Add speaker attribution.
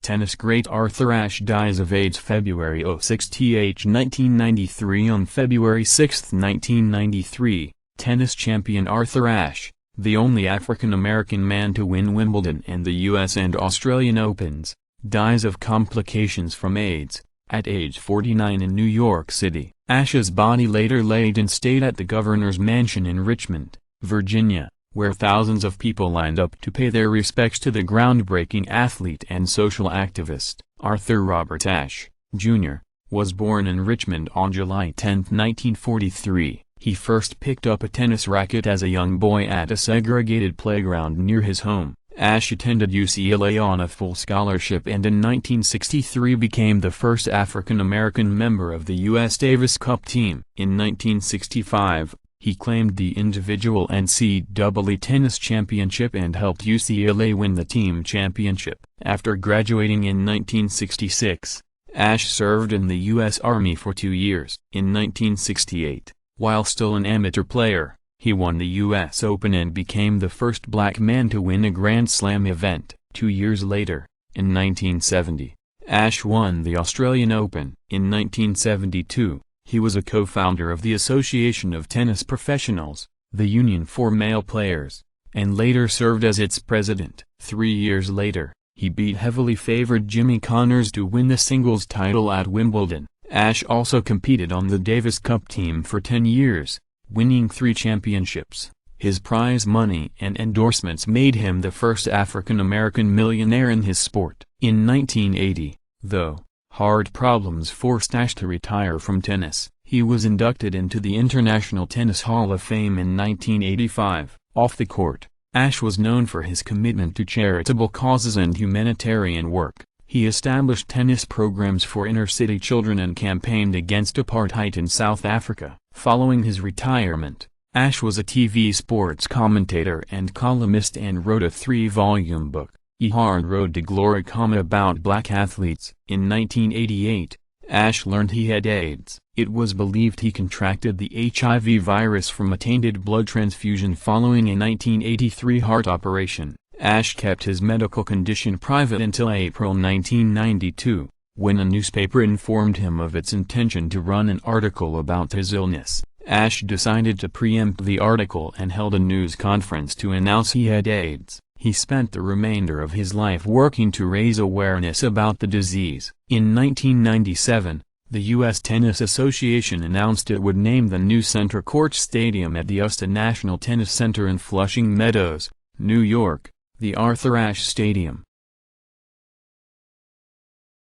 Speaker 1: tennis great Arthur Ashe dies of AIDS February 6, 1993. On February 6, 1993, tennis champion Arthur Ashe, the only African-American man to win Wimbledon and the U.S. and Australian Opens, dies of complications from AIDS, at age 49 in New York City. Ashe's body later laid in state at the governor's mansion in Richmond, Virginia, where thousands of people lined up to pay their respects to the groundbreaking athlete and social activist. Arthur Robert Ashe, Jr., was born in Richmond on July 10, 1943. He first picked up a tennis racket as a young boy at a segregated playground near his home. Ashe attended UCLA on a full scholarship and in 1963 became the first African-American member of the U.S. Davis Cup team. In 1965, he claimed the individual NCAA tennis championship and helped UCLA win the team championship. After graduating in 1966, Ashe served in the U.S. Army for 2 years. In 1968, while still an amateur player, he won the U.S. Open and became the first black man to win a Grand Slam event. 2 years later, in 1970, Ashe won the Australian Open. In 1972, he was a co-founder of the Association of Tennis Professionals, the union for male players, and later served as its president. 3 years later, he beat heavily favored Jimmy Connors to win the singles title at Wimbledon. Ashe also competed on the Davis Cup team for 10 years, winning 3 championships. His prize money and endorsements made him the first African-American millionaire in his sport. In 1980, though, hard problems forced Ashe to retire from tennis. He was inducted into the International Tennis Hall of Fame in 1985. Off the court, Ashe was known for his commitment to charitable causes and humanitarian work. He established tennis programs for inner-city children and campaigned against apartheid in South Africa. Following his retirement, Ashe was a TV sports commentator and columnist and wrote a 3-volume book, A Hard Road to Glory, about black athletes. In 1988, Ashe learned he had AIDS. It was believed he contracted the HIV virus from a tainted blood transfusion following a 1983 heart operation. Ashe kept his medical condition private until April 1992, when a newspaper informed him of its intention to run an article about his illness. Ashe decided to preempt the article and held a news conference to announce he had AIDS. He spent the remainder of his life working to raise awareness about the disease. In 1997, the U.S. Tennis Association announced it would name the new center court stadium at the Augusta National Tennis Center in Flushing Meadows, New York, the Arthur Ashe Stadium.